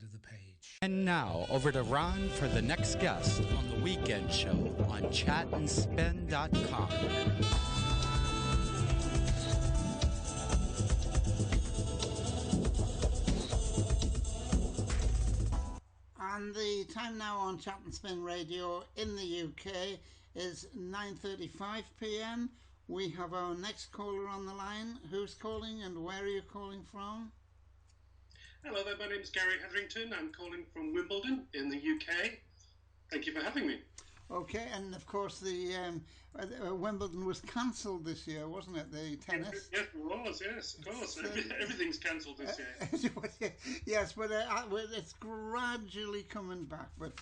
of the page. And now, over to Ron for the next guest on The Weekend Show on chatandspin.com. And the time now on Chat and Spin Radio in the UK is 9:35 p.m. We have our next caller on the line. Who's calling and where are you calling from? Hello there, my name is GN Hetherington. I'm calling from Wimbledon in the UK. Thank you for having me. Okay, and of course the Wimbledon was cancelled this year, wasn't it? The tennis. Yes, it was. Yes, of course. Everything's cancelled this year. Yes, but it's gradually coming back. But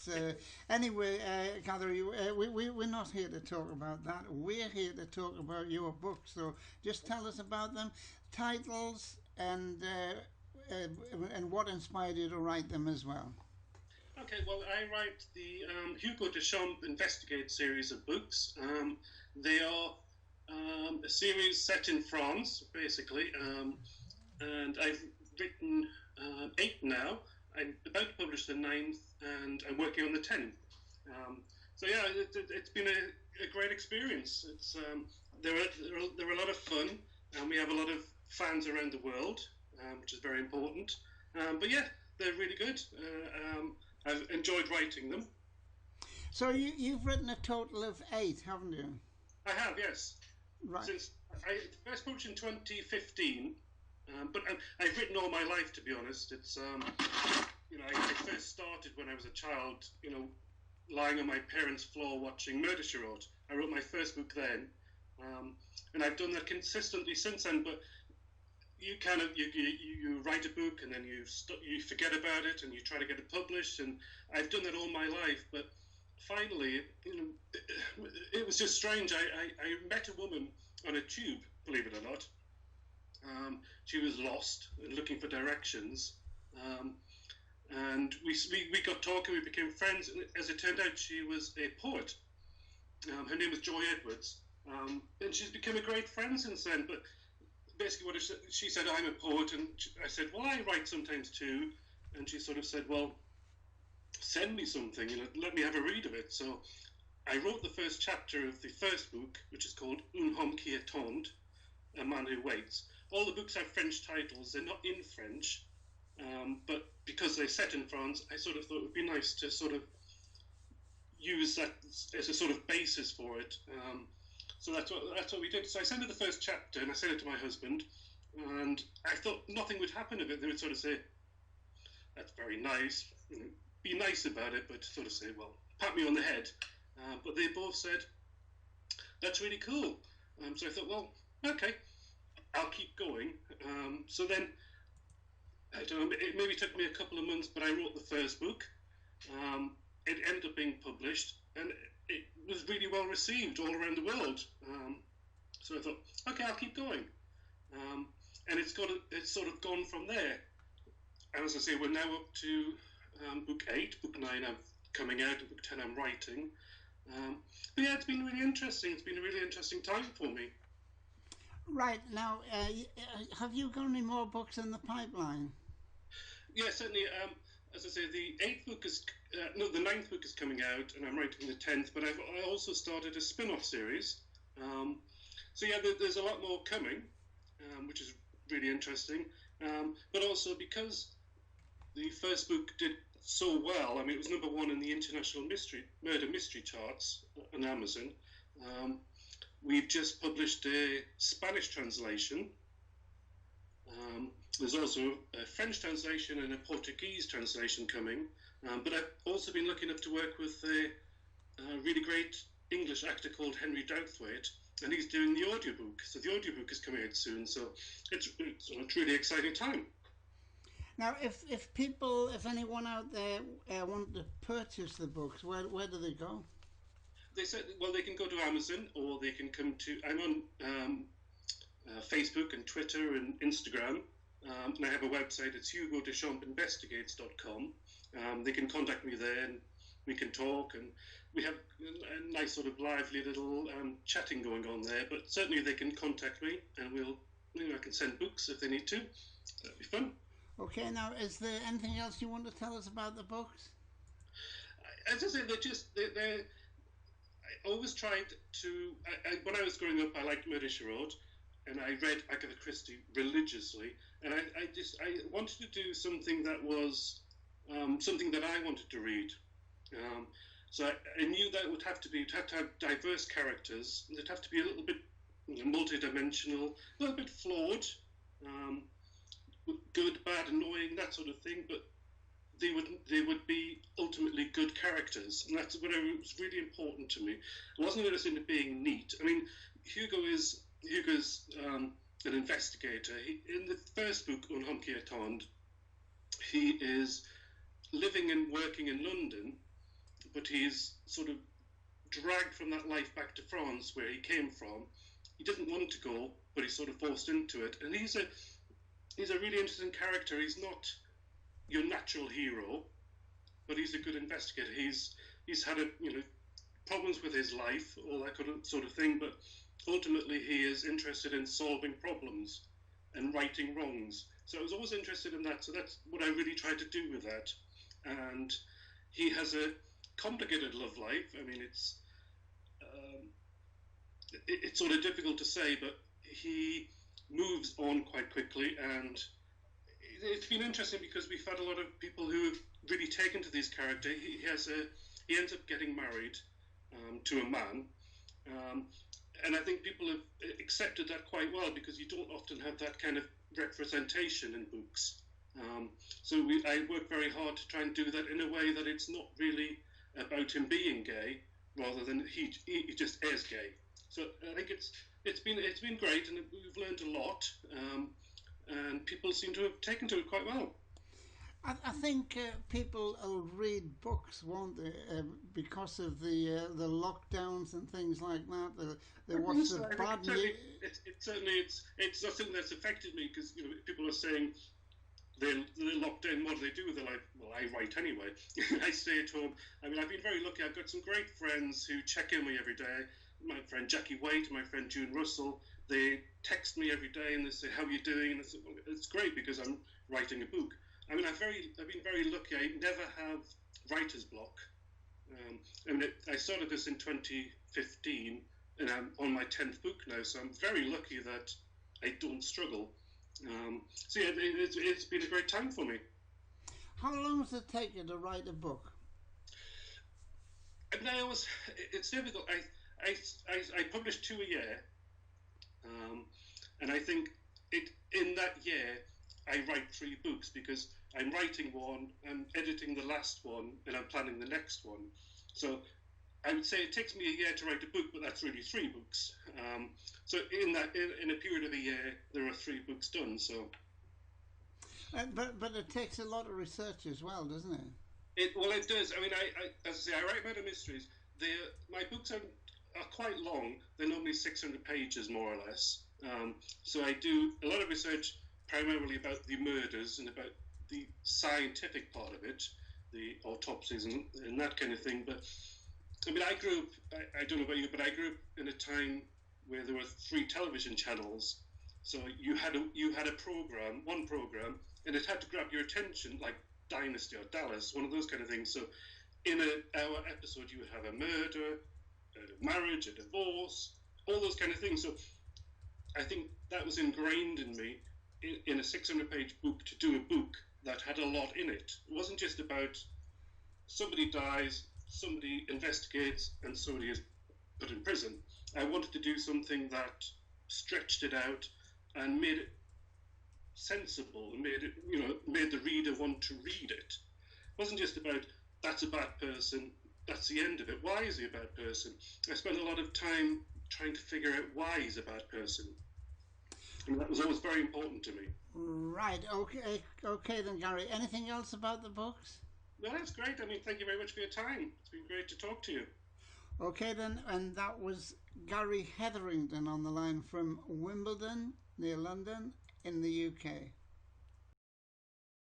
anyway, Catherine, we're not here to talk about that. We're here to talk about your books. So just tell us about them, titles, and what inspired you to write them as well. Okay, well, I write the Hugo Duchamp Investigates series of books. They are a series set in France, basically, and I've written 8 now. I'm about to publish the 9th, and I'm working on the 10th. So yeah, it's been a great experience. It's they're a lot of fun, and we have a lot of fans around the world, which is very important. But yeah, they're really good. I've enjoyed writing them. So you've written a total of 8, haven't you? I have, yes. Right. Since I first published in 2015, but I've written all my life, to be honest. It's I first started when I was a child, lying on my parents' floor watching Murder, She Wrote. I wrote my first book then, and I've done that consistently since then. But you kind of you write a book and then you forget about it and you try to get it published, and I've done that all my life. But finally, it was just strange. I met a woman on a tube, believe it or not. She was lost and looking for directions, and we got talking. We became friends, and as it turned out, she was a poet. Her name was Joy Edwards, and she's become a great friend since then. But basically, she said, I'm a poet, and I said, well, I write sometimes too. And she sort of said, well, send me something, let me have a read of it. So I wrote the first chapter of the first book, which is called Un homme qui attend, A Man Who Waits. All the books have French titles. They're not in French, but because they're set in France, I sort of thought it would be nice to sort of use that as a sort of basis for it. So that's what we did. So I sent her the first chapter, and I sent it to my husband, and I thought nothing would happen of it. They would sort of say, that's very nice, be nice about it, but sort of say, well, pat me on the head. But they both said, that's really cool. So I thought, well, okay, I'll keep going. So then, I don't know, it maybe took me a couple of months, but I wrote the first book. It ended up being published, and it was really well received all around the world. So I thought, okay, I'll keep going. And it's sort of gone from there. And as I say, we're now up to book 8, book 9 I'm coming out, and book 10 I'm writing. But yeah, it's been really interesting. It's been a really interesting time for me. Right, now, have you got any more books in the pipeline? Yeah, certainly. As I say, the 9th book is coming out, and I'm writing the 10th, but I also started a spin-off series. So yeah, there's a lot more coming, which is really interesting. But also because the first book did so well, I mean, it was #1 in the international murder mystery charts on Amazon. We've just published a Spanish translation. There's also a French translation and a Portuguese translation coming. But I've also been lucky enough to work with a really great English actor called Henry Douthwaite, and he's doing the audiobook. So the audiobook is coming out soon. So it's a truly exciting time. Now, if anyone out there want to purchase the books, where do they go? They said, well, they can go to Amazon, or they can come to. I'm on Facebook and Twitter and Instagram, and I have a website. It's hugoduchampinvestigates.com. They can contact me there, and we can talk, and we have a nice sort of lively little chatting going on there. But certainly they can contact me, and I can send books if they need to. That'd be fun. Okay, now, is there anything else you want to tell us about the books? As I say, I always tried to. When I was growing up, I liked Murder She Wrote, and I read Agatha Christie religiously, and I wanted to do something that was something that I wanted to read. So I knew that would have to have diverse characters. They'd have to be a little bit multi-dimensional, a little bit flawed, good, bad, annoying, that sort of thing, but they would be ultimately good characters, and that's what was really important to me. I wasn't interested in it being neat. I mean, Hugo's an investigator. In the first book, Un Homme qui attend, he is living and working in London, but he's sort of dragged from that life back to France, where he came from. He didn't want to go, but he's sort of forced into it, and he's a really interesting character. He's not your natural hero, but he's a good investigator. He's had problems with his life, all that sort of thing, but ultimately he is interested in solving problems and righting wrongs. So I was always interested in that. So that's what I really tried to do with that. And he has a complicated love life. I mean, it's sort of difficult to say, but he moves on quite quickly, and it's been interesting because we've had a lot of people who have really taken to this character. He ends up getting married to a man, and I think people have accepted that quite well, because you don't often have that kind of representation in books. So I work very hard to try and do that in a way that it's not really about him being gay, rather than he just is gay. So I think it's been great, and we've learned a lot, and people seem to have taken to it quite well. I think people will read books, won't they? Because of the lockdowns and things like that. They watch the bad news. It's something that's affected me, because people are saying they're locked in. What do they do with their life? Well, I write anyway. I stay at home. I mean, I've been very lucky. I've got some great friends who check in with me every day. My friend Jackie White, my friend June Russell. They text me every day and they say, "How are you doing?" And I say, "Well, it's great, because I'm writing a book." I mean, I've been very lucky. I never have writer's block. I started this in 2015, and I'm on my 10th book now, so I'm very lucky that I don't struggle. So yeah, it's been a great time for me. How long does it take you to write a book? Now it's difficult. I publish 2 a year, and I think in that year I write 3 books, because I'm writing one, I'm editing the last one, and I'm planning the next one. So I would say it takes me a year to write a book, but that's really 3 books. So in a period of a year, there are 3 books done. So, but it takes a lot of research as well, doesn't it? It does. I mean, as I say, I write murder mysteries. My books are quite long. They're normally 600 pages, more or less. So I do a lot of research, primarily about the murders and about the scientific part of it, the autopsies and that kind of thing. But I mean, I grew up, I don't know about you, but I grew up in a time where there were 3 television channels. So you had one program, and it had to grab your attention, like Dynasty or Dallas, one of those kind of things. So in an hour episode, you would have a murder, a marriage, a divorce, all those kind of things. So I think that was ingrained in me in a 600-page book, to do a book that had a lot in it. It wasn't just about somebody dies, somebody investigates, and somebody is put in prison. I wanted to do something that stretched it out and made it sensible, and made the reader want to read it. It wasn't just about, that's a bad person, that's the end of it. Why is he a bad person? I spent a lot of time trying to figure out why he's a bad person. And that was always very important to me. Right, okay then, Gary. Anything else about the books? No, that's great. I mean, thank you very much for your time. It's been great to talk to you. Okay then, and that was Gary Hetherington on the line from Wimbledon, near London, in the UK.